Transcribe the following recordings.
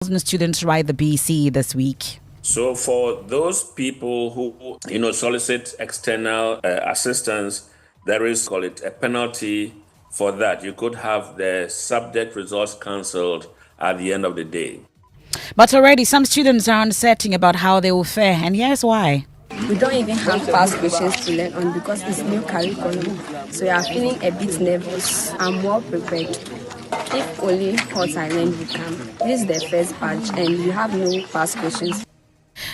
Students write the BECE this week. So for those people who solicit external assistance, there is, call it, a penalty for that. You could have the subject results cancelled at the end of the day. But already some students are uncertain about how they will fare, and here's why. We don't even have past questions to learn on because it's new curriculum. So we are feeling a bit nervous. I'm more prepared. If only what I learned would come. This is the first batch and you have no past questions.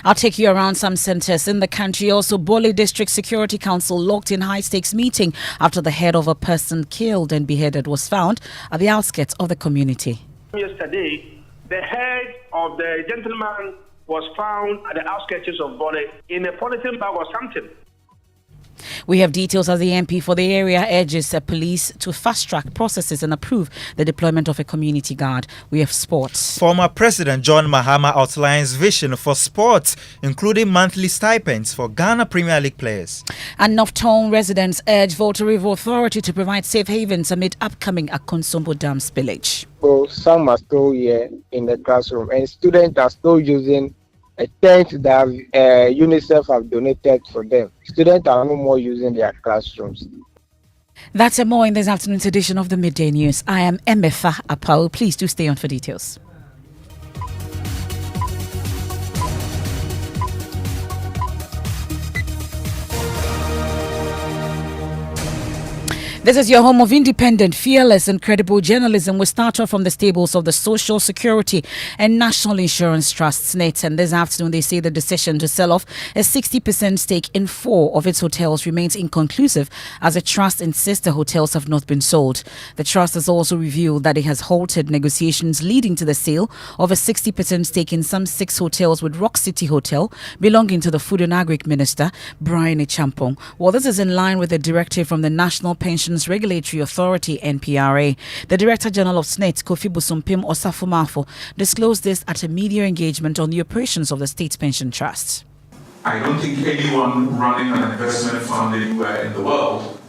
I'll take you around some centers in the country. Also, Bole District Security Council locked in high-stakes meeting after the head of a person killed and beheaded was found at the outskirts of the community. Yesterday, the head of the gentleman was found at the outskirts of Bole in a polythene bag or something. We have details as the MP for the area urges the police to fast-track processes and approve the deployment of a community guard. We have sports. Former President John Mahama outlines vision for sports, including monthly stipends for Ghana Premier League players. And North Town residents urge Volta River Authority to provide safe havens amid upcoming Akonsombo Dam spillage. So some are still here in the classroom, and students are still using a tent that UNICEF have donated for them. Students are no more using their classrooms. That's and more in this afternoon's edition of the Midday News. I am Emefa Apawu. Please do stay on for details. This is your home of independent, fearless and credible journalism. We start off from the stables of the Social Security and National Insurance Trust, SNIT. And this afternoon, they say the decision to sell off a 60% stake in 4 of its hotels remains inconclusive, as the trust insists the hotels have not been sold. The trust has also revealed that it has halted negotiations leading to the sale of a 60% stake in some 6 hotels with Rock City Hotel, belonging to the Food and Agric Minister, Brian Echampong. Well, this is in line with a directive from the National Pensions Regulatory Authority, NPRA. The Director General of SNIT, Kofi Busumpim Osafo-Mafo, disclosed this at a media engagement on the operations of the State Pension Trust. I don't think anyone running an investment fund anywhere in the world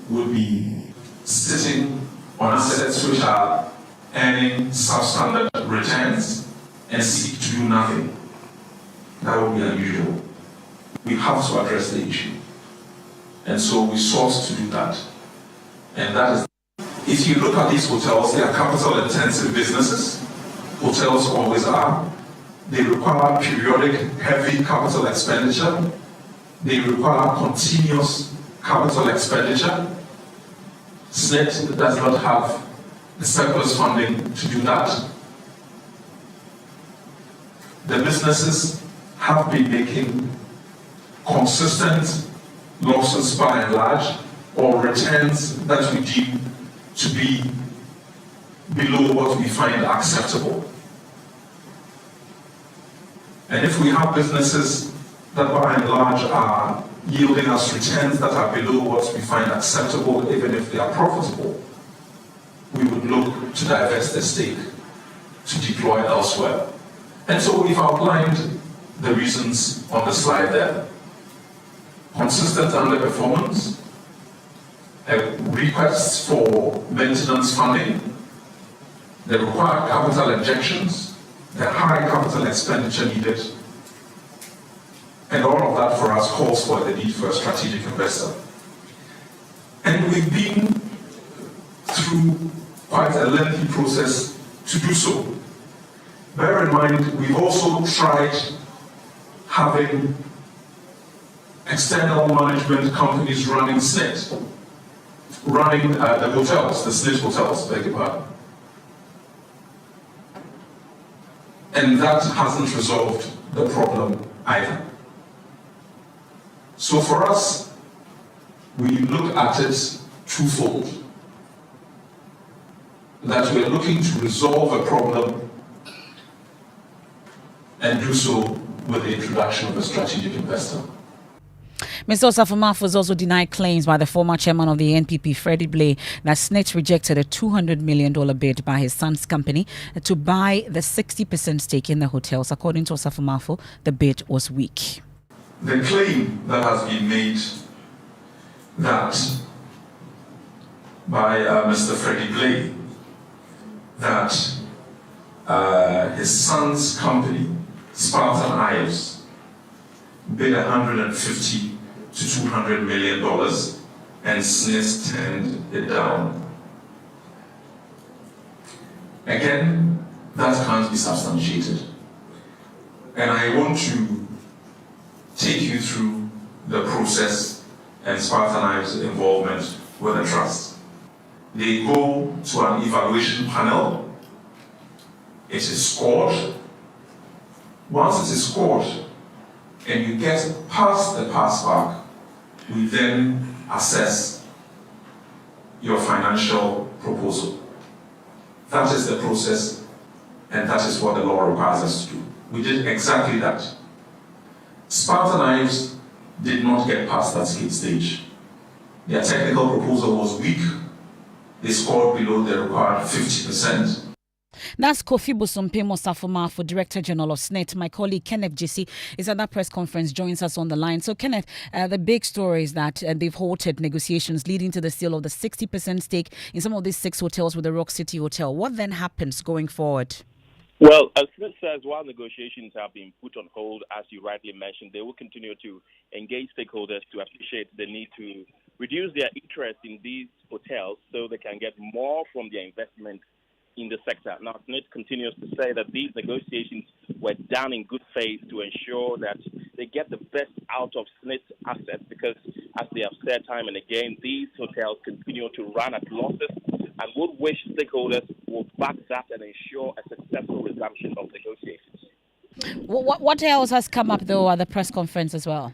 would be sitting on assets which are earning substandard returns and seek to do nothing. That would be unusual. We have to address the issue. And so we sought to do that. And that is, if you look at these hotels, they are capital intensive businesses. Hotels always are. They require periodic heavy capital expenditure. They require continuous capital expenditure. SNIT does not have the surplus funding to do that. The businesses have been making consistent losses by and large, or returns that we deem to be below what we find acceptable. And if we have businesses that by and large are yielding us returns that are below what we find acceptable, even if they are profitable, we would look to divest the stake to deploy elsewhere. And so we've outlined the reasons on the slide there. Consistent underperformance, requests for maintenance funding, the required capital injections, the high capital expenditure needed, and all of that for us calls for the need for a strategic investor. And we've been through quite a lengthy process to do so. Bear in mind, we've also tried having external management companies running SNIT, running the hotels, the SNIT hotels, beg your pardon. And that hasn't resolved the problem either. So for us, we look at it twofold. That we're looking to resolve a problem and do so with the introduction of a strategic investor. Mr. Osafo-Mafo has also denied claims by the former chairman of the NPP, Freddie Blay, that SNIT rejected a $200 million bid by his son's company to buy the 60% stake in the hotels. According to Osafo-Mafo, the bid was weak. The claim that has been made that by Mr. Freddie Blay, that his son's company, Spartan Ives, bid $150 to $200 million, and SNIT turned it down. Again, that can't be substantiated. And I want to take you through the process and Spartan Ives' involvement with the trust. They go to an evaluation panel. It is scored. Once it is scored and you get past the passback, we then assess your financial proposal. That is the process, and that is what the law requires us to do. We did exactly that. Spartan Ives did not get past that stage. Their technical proposal was weak. They scored below the required 50%. That's Kofi Bosompe Mosafoma, for Director General of SNIT. My colleague Kenneth JC is at that press conference, joins us on the line. So Kenneth, the big story is that they've halted negotiations leading to the sale of the 60% stake in some of these 6 hotels with the Rock City Hotel. What then happens going forward? Well, as Smith says, while negotiations have been put on hold, as you rightly mentioned, they will continue to engage stakeholders to appreciate the need to reduce their interest in these hotels so they can get more from their investment in the sector. Now, SNIT continues to say that these negotiations were done in good faith to ensure that they get the best out of SNIT assets because, as they have said time and again, these hotels continue to run at losses and would wish stakeholders will back that and ensure a successful resumption of negotiations. What else has come up, though, at the press conference as well?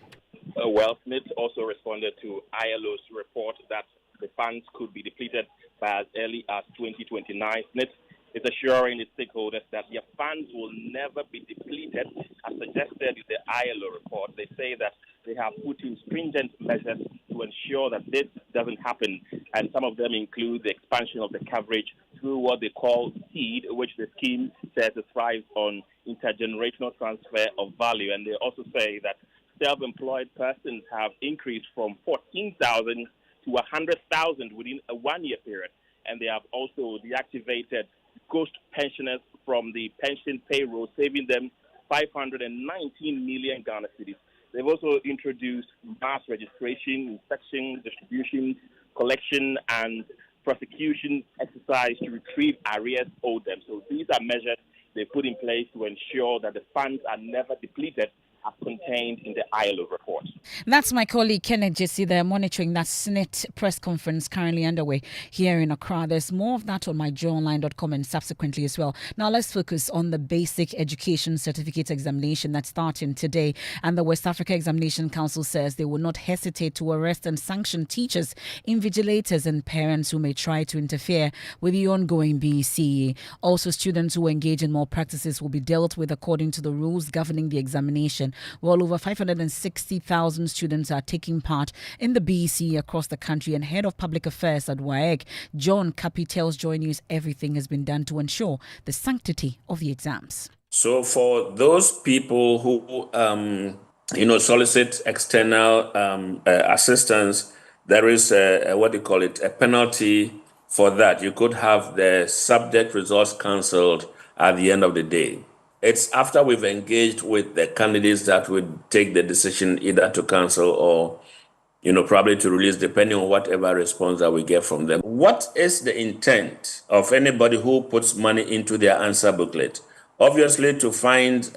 Well, SNIT also responded to ILO's report that the funds could be depleted by as early as 2029. SNIT is assuring its stakeholders that their funds will never be depleted, as suggested in the ILO report. They say that they have put in stringent measures to ensure that this doesn't happen, and some of them include the expansion of the coverage through what they call SEED, which the scheme says it thrives on intergenerational transfer of value. And they also say that self-employed persons have increased from 14,000 to 100,000 within a 1-year period. And they have also deactivated ghost pensioners from the pension payroll, saving them 519 million Ghana cedis. They've also introduced mass registration, inspection, distribution, collection, and prosecution exercise to retrieve arrears owed them. So these are measures they put in place to ensure that the funds are never depleted, as contained in the ILO report. That's my colleague Kenneth JC there, monitoring that SNIT press conference currently underway here in Accra. There's more of that on myjoyonline.com and subsequently as well. Now let's focus on the basic education certificate examination that's starting today. And the West Africa Examination Council says they will not hesitate to arrest and sanction teachers, invigilators and parents who may try to interfere with the ongoing BECE. Also, students who engage in malpractices will be dealt with according to the rules governing the examination. Well, over 560,000 students are taking part in the BECE across the country, and Head of Public Affairs at WAEC, John Kapi, tells Joy News everything has been done to ensure the sanctity of the exams. So for those people who, solicit external assistance, there is a penalty for that. You could have the subject results cancelled at the end of the day. It's after we've engaged with the candidates that would take the decision either to cancel or, probably to release, depending on whatever response that we get from them. What is the intent of anybody who puts money into their answer booklet? Obviously, to find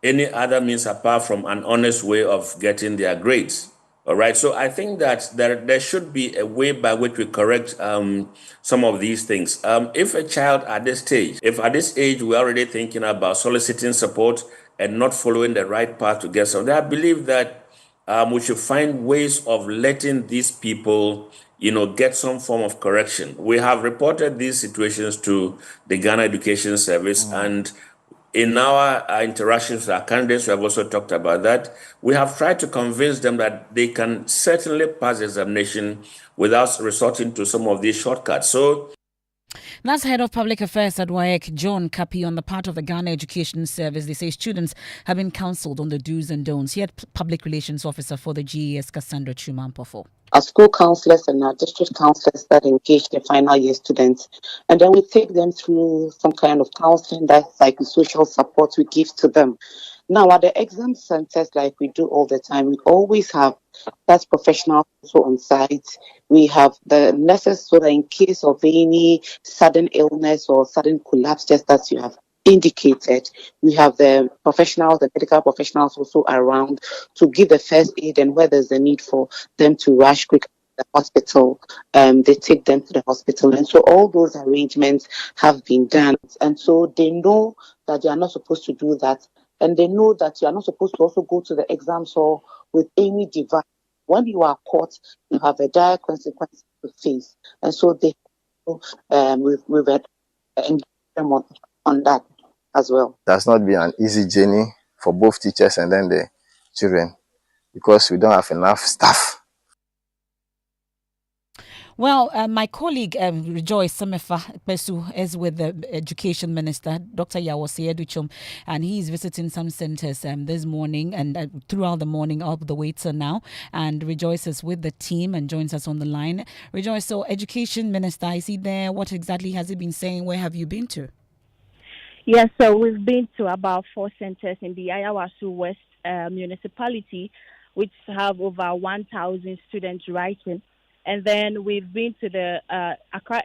any other means apart from an honest way of getting their grades. All right. So I think that there should be a way by which we correct some of these things. If a child at this age we're already thinking about soliciting support and not following the right path to get something, I believe that we should find ways of letting these people, get some form of correction. We have reported these situations to the Ghana Education Service, and in our interactions with our candidates, we have also talked about that. We have tried to convince them that they can certainly pass the examination without resorting to some of these shortcuts. So That's Head of Public Affairs at WAEC, John Kapi, on the part of the Ghana Education Service. They say students have been counselled on the do's and don'ts. Yet, Public Relations Officer for the GES, Cassandra Chumampofo. Our school counselors and our district counselors that engage the final year students. And then we take them through some kind of counseling, that psychosocial support we give to them. Now, at the exam centers, like we do all the time, we always have that professional also on site. We have the nurses so that in case of any sudden illness or sudden collapse, just as you have indicated, we have the professionals, the medical professionals also around to give the first aid, and where there's a need for them to rush quick to the hospital, they take them to the hospital. And so all those arrangements have been done. And so they know that they are not supposed to do that. And they know that you are not supposed to also go to the exam hall with any device. When you are caught, you have a dire consequence to face. And so we've engaged them on that as well. It has not been an easy journey for both teachers and then the children, because we don't have enough staff. Well, my colleague Rejoice Emefa Pesu is with the Education Minister, Dr. Yawose Educhum, and he's visiting some centers this morning and throughout the morning up the way to now. And Rejoice is with the team and joins us on the line. Rejoice, so Education Minister, is he there? What exactly has he been saying? Where have you been to? Yes, so we've been to about 4 centers in the Ayawasu West municipality, which have over 1,000 students writing. And then we've been to the Accra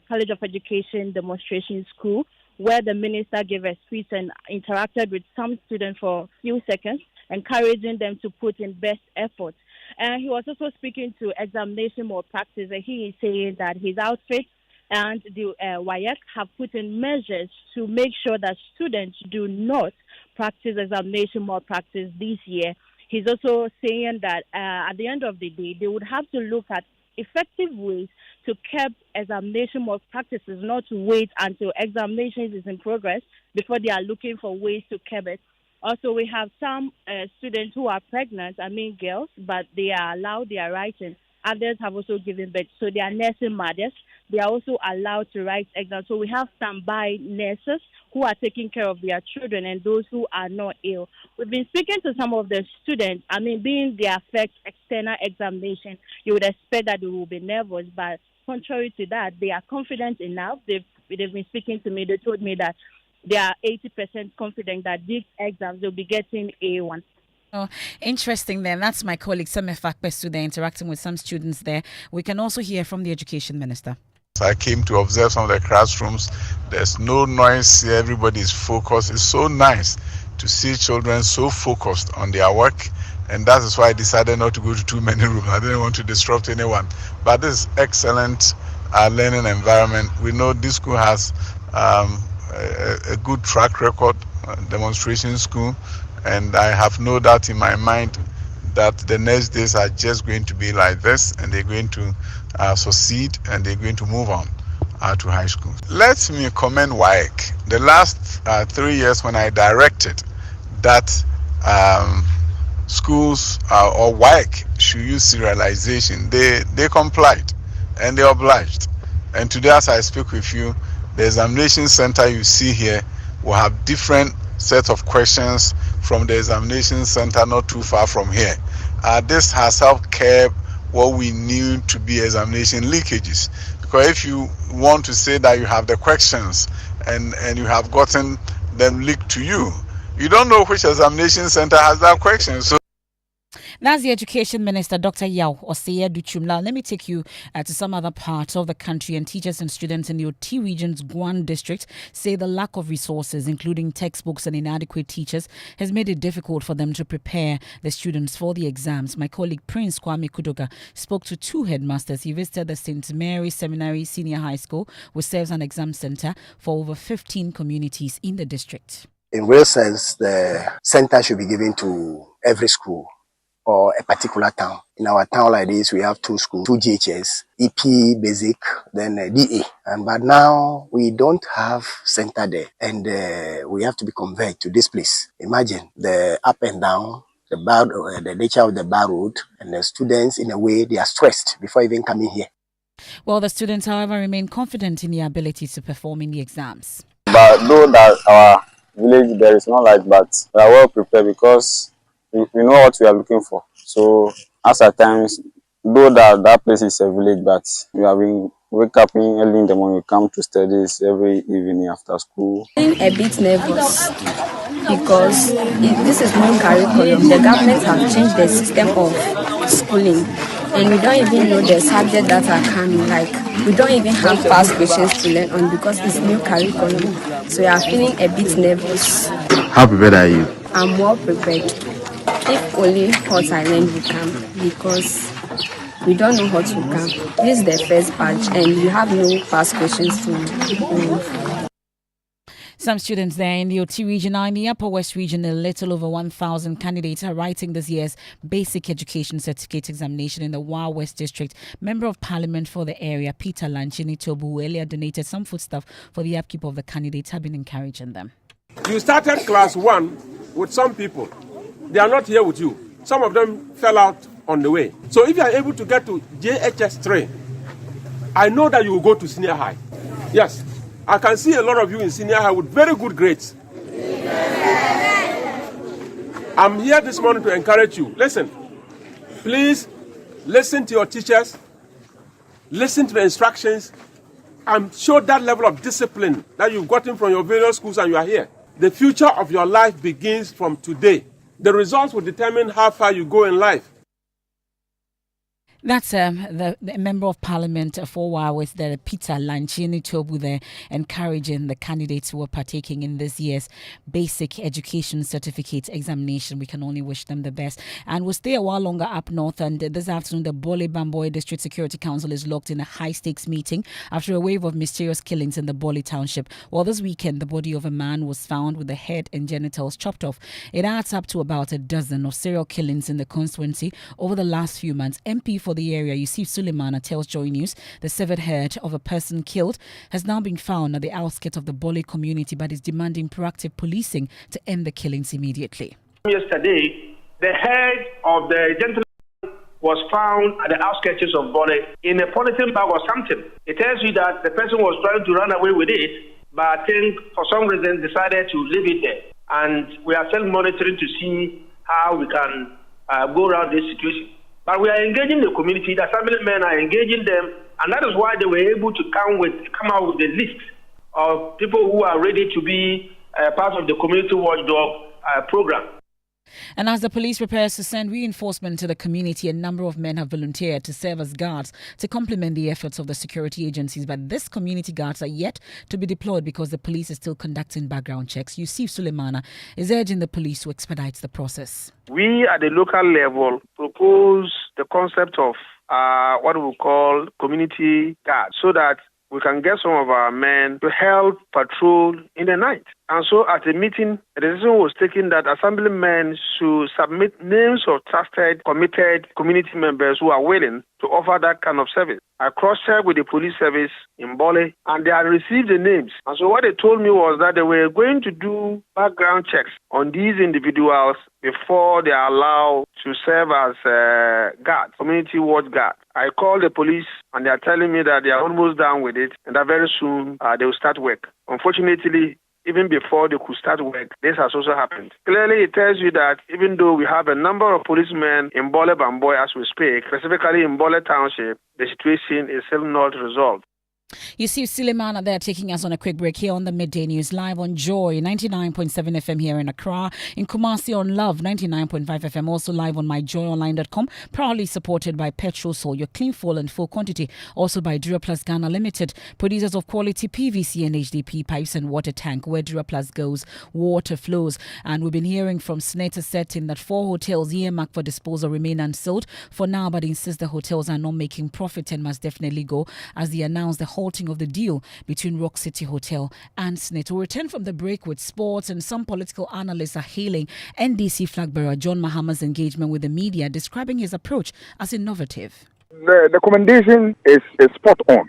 College of Education demonstration school, where the minister gave a speech and interacted with some students for a few seconds, encouraging them to put in best effort. And he was also speaking to examination malpractice, and he is saying that his outfit and the WAEC have put in measures to make sure that students do not practice examination malpractice this year. He's also saying that at the end of the day, they would have to look at effective ways to curb examination malpractices, not to wait until examinations is in progress before they are looking for ways to curb it. Also, we have some students who are pregnant, girls, but they are allowed, they are writing. Others have also given birth, so they are nursing mothers. They are also allowed to write exams. So we have standby nurses who are taking care of their children and those who are not ill. We've been speaking to some of the students. Being their first external examination, you would expect that they will be nervous, but contrary to that, they are confident enough. They've been speaking to me. They told me that they are 80% confident that these exams will be getting A1. Oh, interesting then. That's my colleague Semefa Pesu there interacting with some students there. We can also hear from the Education Minister. I came to observe some of the classrooms. There's no noise here. Everybody is focused. It's so nice to see children so focused on their work. And that is why I decided not to go to too many rooms. I didn't want to disrupt anyone. But this is excellent learning environment. We know this school has a good track record, demonstration school. And I have no doubt in my mind that the next days are just going to be like this, and they're going to succeed, and they're going to move on to high school. Let me commend WAEC. The last 3 years when I directed that schools or WAEC should use serialization, they complied and they obliged. And today as I speak with you, the examination center you see here will have different sets of questions from the examination center not too far from here. This has helped curb what we knew to be examination leakages. Because if you want to say that you have the questions and you have gotten them leaked to you, you don't know which examination center has that question. So that's the Education Minister, Dr. Yawose Educhum. Now, let me take you to some other parts of the country. And teachers and students in the OT region's Guan district say the lack of resources, including textbooks and inadequate teachers, has made it difficult for them to prepare the students for the exams. My colleague Prince Kwame Kudoga spoke to 2 headmasters. He visited the St. Mary's Seminary Senior High School, which serves an exam center for over 15 communities in the district. In real sense, the center should be given to every school or a particular town. In our town like this, we have 2 schools, 2 GHS, EP, Basic, then DA. But now we don't have center there, and we have to be conveyed to this place. Imagine the up and down, the nature of the bar road, and the students in a way they are stressed before even coming here. Well, the students, however, remain confident in their ability to perform in the exams. But though that our village there is not like, but we are well prepared because we know what we are looking for. So as at times, though that place is a village, but we have been wake up early in the morning, we come to studies every evening after school. I'm a bit nervous because this is new curriculum. The government has changed the system of schooling, and we don't even know the subjects that are coming. Like, we don't even have past questions to learn on because it's new curriculum. So we are feeling a bit nervous. How prepared are you? I'm well prepared. If only Hot Island will come, because we don't know what will come. This is the first batch and we have no past questions to move. Some students there in the OT region are in the Upper West region. A little over 1,000 candidates are writing this year's Basic Education Certificate examination in the Wa West District. Member of Parliament for the area, Peter Lanchini Tobu, who earlier donated some foodstuff for the upkeep of the candidates, have been encouraging them. You started class 1 with some people. They are not here with you. Some of them fell out on the way. So if you are able to get to JHS 3, I know that you will go to senior high. Yes. I can see a lot of you in senior high with very good grades. I'm here this morning to encourage you. Listen, please listen to your teachers, listen to the instructions, and show that level of discipline that you've gotten from your various schools and you are here. The future of your life begins from today. The results will determine how far you go in life. That's the Member of Parliament for Wa West, the Peter Lanchini Tobu, there, encouraging the candidates who are partaking in this year's Basic Education Certificate examination. We can only wish them the best. And we'll stay a while longer up north. And this afternoon, the Bole Bamboy District Security Council is locked in a high-stakes meeting after a wave of mysterious killings in the Bole Township. Well, this weekend, the body of a man was found with the head and genitals chopped off. It adds up to about a dozen of serial killings in the constituency over the last few months. MP for the area, Yusuf Suleimana, tells Joy News the severed head of a person killed has now been found at the outskirts of the Bole community, but is demanding proactive policing to end the killings immediately. Yesterday, the head of the gentleman was found at the outskirts of Bole in a polythene bag or something. It tells you that the person was trying to run away with it, but I think for some reason decided to leave it there. And we are still monitoring to see how we can go around this situation. But we are engaging the community, the assemblymen are engaging them, and that is why they were able to come out with a list of people who are ready to be part of the community watchdog program. And as the police prepares to send reinforcement to the community, a number of men have volunteered to serve as guards to complement the efforts of the security agencies. But these community guards are yet to be deployed because the police is still conducting background checks. Yusuf Suleimana is urging the police to expedite the process. We at the local level propose the concept of what we call community guards, so that we can get some of our men to help patrol in the night. And so at a meeting, a decision was taken that assemblymen should submit names of trusted, committed community members who are willing to offer that kind of service. I cross-checked with the police service in Bole, and they had received the names. And so what they told me was that they were going to do background checks on these individuals before they are allowed to serve as guards, community watch guard. I called the police, and they are telling me that they are almost done with it, and that very soon they will start work. Unfortunately, even before they could start work, this has also happened. Clearly, it tells you that even though we have a number of policemen in Bole Bamboy as we speak, specifically in Bole Township, the situation is still not resolved. You see Suleimana there taking us on a quick break here on the Midday News, live on Joy 99.7 FM here in Accra, in Kumasi on Love 99.5 FM, also live on myjoyonline.com, proudly supported by Petrol Sol, your clean, full and full quantity, also by Duraplus Ghana Limited, producers of quality PVC and HDP pipes and water tank. Where Duraplus goes, water flows. And we've been hearing from SNIT asserting that 4 hotels earmarked for disposal remain unsold for now, but insists the hotels are not making profit and must definitely go, as they announced the halting of the deal between Rock City Hotel and SNIT. We'll return from the break with sports, and some political analysts are hailing NDC flag bearer John Mahama's engagement with the media, describing his approach as innovative. The commendation is spot on.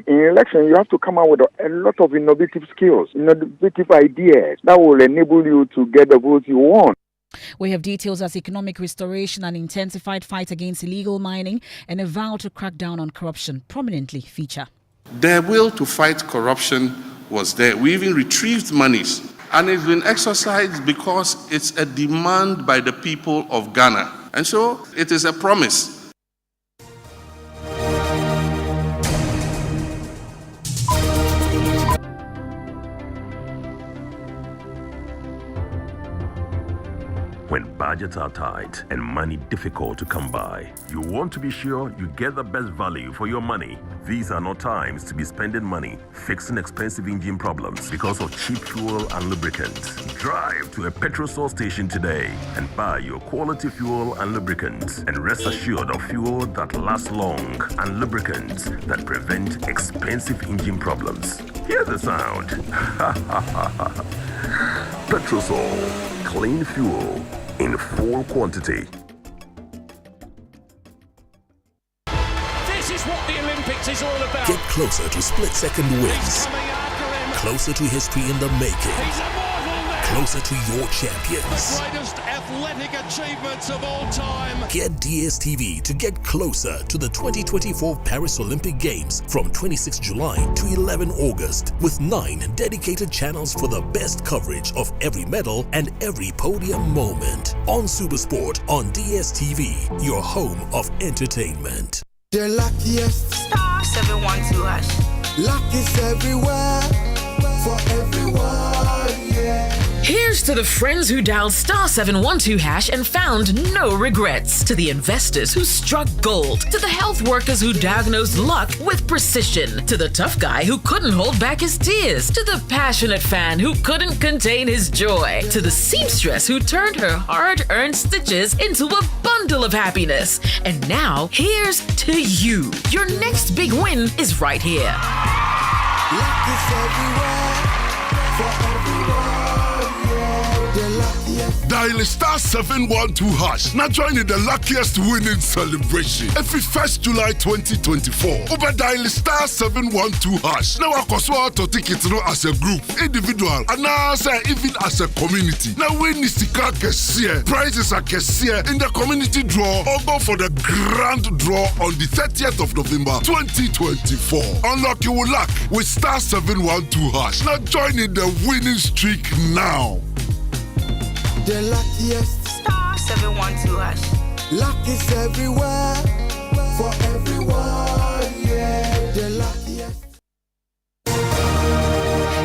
In election, you have to come out with a lot of innovative skills, innovative ideas that will enable you to get the votes you want. We have details as economic restoration and intensified fight against illegal mining and a vow to crack down on corruption prominently feature. The will to fight corruption was there. We even retrieved monies, and it's been exercised because it's a demand by the people of Ghana. And so it is a promise. When budgets are tight and money difficult to come by, you want to be sure you get the best value for your money. These are not times to be spending money fixing expensive engine problems because of cheap fuel and lubricants. Drive to a petrol source station today and buy your quality fuel and lubricants, and rest assured of fuel that lasts long and lubricants that prevent expensive engine problems. Hear the sound. Petrosol, clean fuel in full quantity. This is what the Olympics is all about. Get closer to split-second wins. Closer to history in the making. Closer to your champions. The greatest athletic achievements of all time. Get DSTV to get closer to the 2024 Paris Olympic Games from 26 July to 11 August with 9 dedicated channels for the best coverage of every medal and every podium moment. On Supersport on DSTV, your home of entertainment. The luckiest star 712 #. Luck is everywhere for everyone, yeah. Here's to the friends who dialed *712# and found no regrets. To the investors who struck gold. To the health workers who diagnosed luck with precision. To the tough guy who couldn't hold back his tears. To the passionate fan who couldn't contain his joy. To the seamstress who turned her hard-earned stitches into a bundle of happiness. And now, here's to you. Your next big win is right here. Luck is everywhere for everyone. Dial *712#. Now join in the luckiest winning celebration. Every 1st July 2024. Over dial *712#. Now I to tickets as a group, individual, and now even as a community. Now win Nistika Kessie. Prizes are Kessie in the community draw or go for the grand draw on the 30th of November 2024. Unlock your luck with *712#. Now join in the winning streak now. The luckiest *712#. Luck is everywhere for everyone, yeah. The luckiest.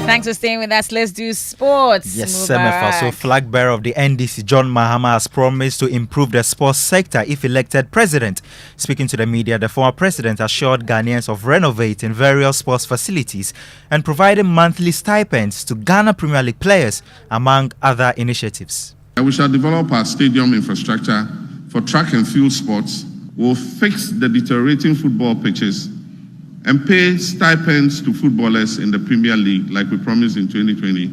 Thanks for staying with us. Let's do sports. Yes, Emefa. So, flag bearer of the NDC, John Mahama, has promised to improve the sports sector if elected president. Speaking to the media, the former president assured Ghanaians of renovating various sports facilities and providing monthly stipends to Ghana Premier League players, among other initiatives. We shall develop our stadium infrastructure for track and field sports. We'll fix the deteriorating football pitches and pay stipends to footballers in the Premier League like we promised in 2020.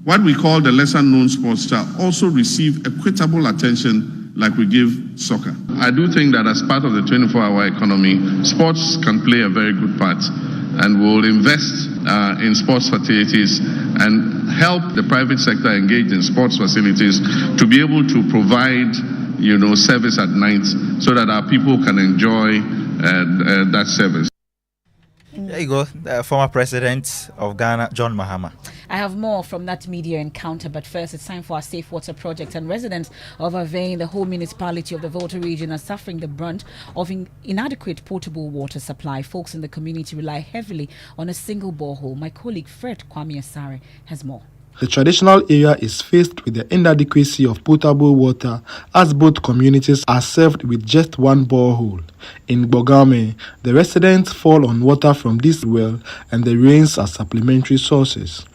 What we call the lesser-known sports shall also receive equitable attention like we give soccer. I do think that as part of the 24-hour economy, sports can play a very good part, and we'll invest in sports facilities and help the private sector engage in sports facilities to be able to provide, service at night so that our people can enjoy that service. There you go, the former president of Ghana, John Mahama. I have more from that media encounter, but first it's time for our Safe Water project. And residents of Avane, the whole municipality of the Volta region, are suffering the brunt of inadequate potable water supply. Folks in the community rely heavily on a single borehole. My colleague Fred Kwame Asare has more. The traditional area is faced with the inadequacy of potable water as both communities are served with just one borehole. In Bogame, the residents fall on water from this well and the rains are supplementary sources.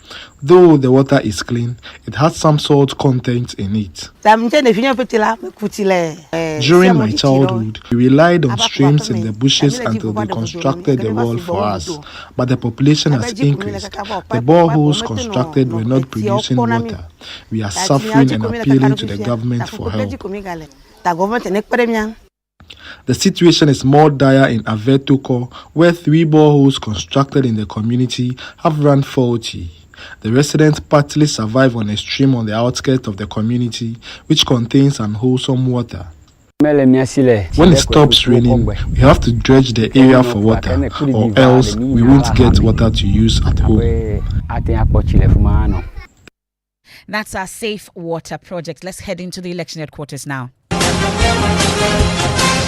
Though the water is clean, it has some salt content in it. During my childhood, we relied on streams in the bushes until they constructed the well for us. But the population has increased. The boreholes constructed were not producing water. We are suffering and appealing to the government for help. The situation is more dire in Avetoko, where 3 boreholes constructed in the community have run faulty. The residents partly survive on a stream on the outskirts of the community, which contains unwholesome water. When it stops raining, we have to dredge the area for water, or else we won't get water to use at home. That's our Safe Water project. Let's head into the election headquarters now.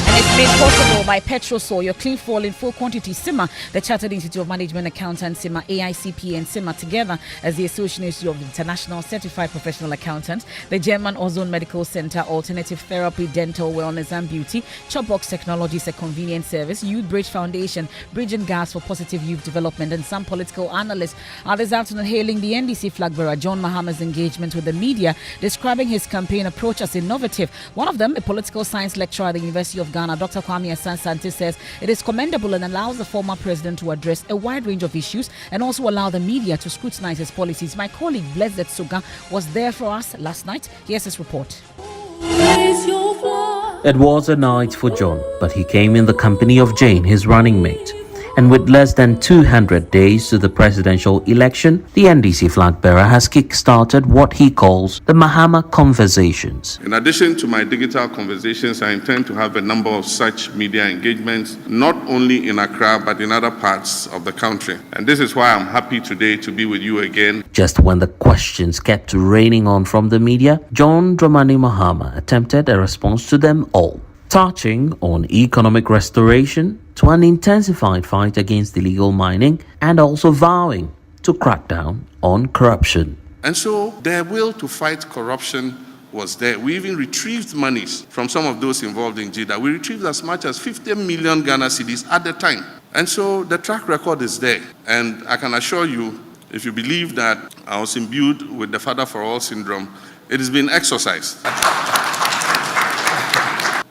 And it's made possible by Petrosol, your clean fuel in full quantity. SIMA, the Chartered Institute of Management Accountants, SIMA, AICP and SIMA together as the Association of International Certified Professional Accountants, the German Ozone Medical Center, Alternative Therapy, Dental Wellness and Beauty, Chopbox Technologies, a convenient service, Youth Bridge Foundation, Bridge and Gas for Positive Youth Development, and some political analysts are this afternoon hailing the NDC flag bearer John Mahama's engagement with the media, describing his campaign approach as innovative. One of them, a political science lecturer at the University of Ghana, Dr. Kwame Asante, says it is commendable and allows the former president to address a wide range of issues and also allow the media to scrutinize his policies. My colleague Blessed Suga was there for us last night. Here's his report. It was a night for John, but he came in the company of Jane, his running mate. And with less than 200 days to the presidential election, the NDC flag bearer has kick-started what he calls the Mahama Conversations. In addition to my digital conversations, I intend to have a number of such media engagements, not only in Accra, but in other parts of the country. And this is why I'm happy today to be with you again. Just when the questions kept raining on from the media, John Dramani Mahama attempted a response to them all, touching on economic restoration, to an intensified fight against illegal mining, and also vowing to crack down on corruption. And so their will to fight corruption was there. We even retrieved monies from some of those involved in JIDA. We retrieved as much as 50 million Ghana cedis at the time. And so the track record is there. And I can assure you, if you believe that I was imbued with the Father for All syndrome, it has been exercised.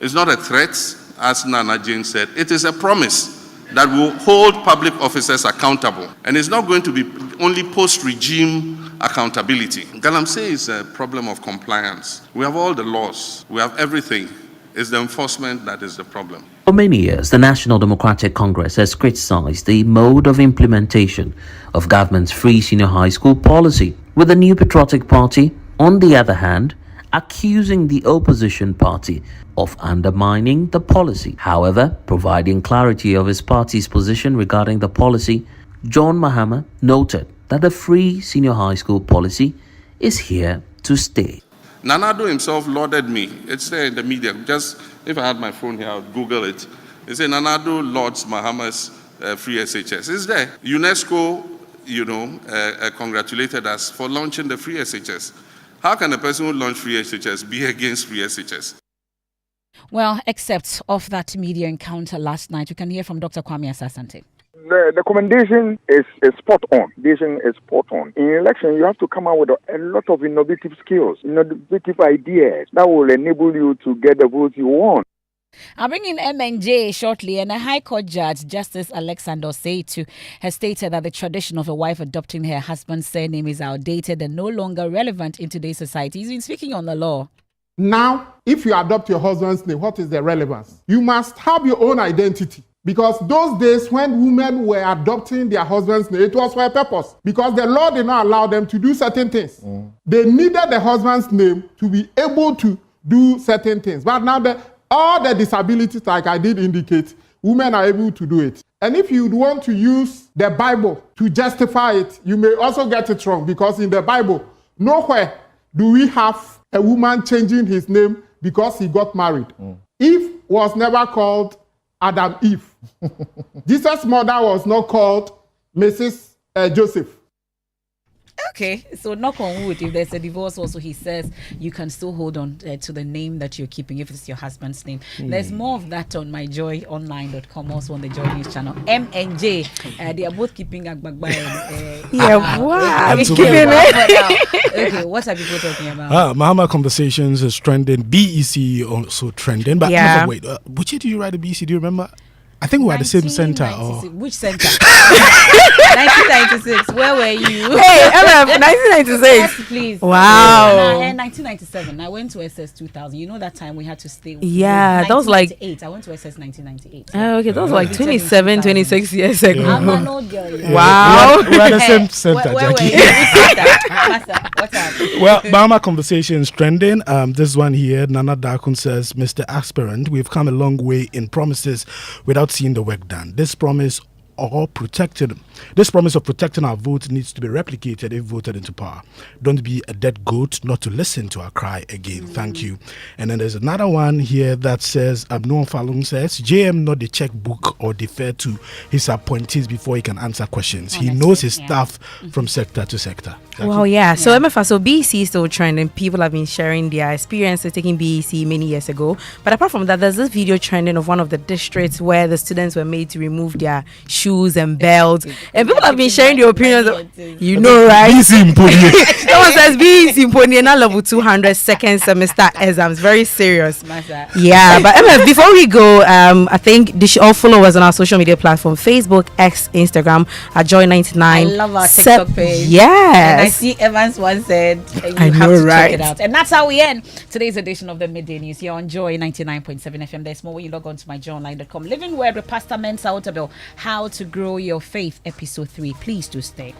It's not a threat, as Nana Jane said. It is a promise that will hold public officers accountable. And it's not going to be only post-regime accountability. Galamsey is a problem of compliance. We have all the laws. We have everything. It's the enforcement that is the problem. For many years, the National Democratic Congress has criticized the mode of implementation of government's free senior high school policy, with the New Patriotic Party, on the other hand, accusing the opposition party of undermining the policy. However, providing clarity of his party's position regarding the policy, John Mahama noted that the free senior high school policy is here to stay. Nanado himself lauded me. It's there in the media. Just, if I had my phone here, I would Google it. They say Nanado lauds Mahama's free SHS. It's there. UNESCO, congratulated us for launching the free SHS. How can a person who launched free SHS be against free SHS? Well, except of that media encounter last night, we can hear from Dr. Kwame Asante. The commendation is spot on. In election, you have to come out with a lot of innovative skills, innovative ideas that will enable you to get the votes you want. I'll bring in MNJ shortly, and a High Court Judge, Justice Alexander Seitu, has stated that the tradition of a wife adopting her husband's surname is outdated and no longer relevant in today's society. He's been speaking on the law. Now, if you adopt your husband's name, what is the relevance? You must have your own identity. Because those days when women were adopting their husband's name, it was for a purpose. Because the law did not allow them to do certain things. They needed the husband's name to be able to do certain things. But now all the disabilities, like I did indicate, women are able to do it. And if you want to use the Bible to justify it, you may also get it wrong. Because in the Bible, nowhere do we have a woman changing his name because he got married. Eve was never called Adam Eve. Jesus' mother was not called Mrs. Joseph. Okay, so knock on wood, if there's a divorce also, he says you can still hold on to the name that you're keeping if it's your husband's name. There's more of that on myjoyonline.com, also on the Joy News channel. M and J, they are both keeping Agbagba. Okay, what are people talking about? Mahama Conversations is trending. BECE also trending. But wait, which year did you write the BECE? Do you remember? I think we were at the same center. Or which center? 1996. Where were you? Hey, MF, 1996. Yes, please. Wow. 1997. I went to SS 2000. You know that time we had to stay. Yeah, that was like 1998. I went to SS 1998. Oh, okay, that was like 27, 26 years ago. I'm an old girl. Wow. We're at the same center, Where were Jackie. you? What's up? Well, Mahama conversation is trending. This one here, Nana Dakun says, Mr. Aspirant, we've come a long way in promises without seeing the work done. This promise of protecting our vote needs to be replicated if voted into power. Don't be a dead goat not to listen to our cry again. Thank you. And then there's another one here that says, Abnon Falun says, JM not the checkbook or defer to his appointees before he can answer questions. He knows his stuff from sector to sector. Well, yeah. So Emefa, so BECE is still trending. People have been sharing their experiences taking BECE many years ago. But apart from that, there's this video trending of one of the districts where the students were made to remove their shoes and belts. And people have been sharing their opinions. You know, right? Someone says BECE Imponi and level 200 second semester exams. Very serious. Yeah. But Emma, before we go, I think they should all follow us on our social media platform, Facebook, X, Instagram at Joy99. I love our TikTok page. Yes. And I see Evans once said, you I have know, to right? check it out. And that's how we end today's edition of the Midday News here on Joy 99.7 FM. There's more when you log on to myjoyonline.com. Living Word with Pastor Mensa Otabel, How to Grow Your Faith, episode 3. Please do stay.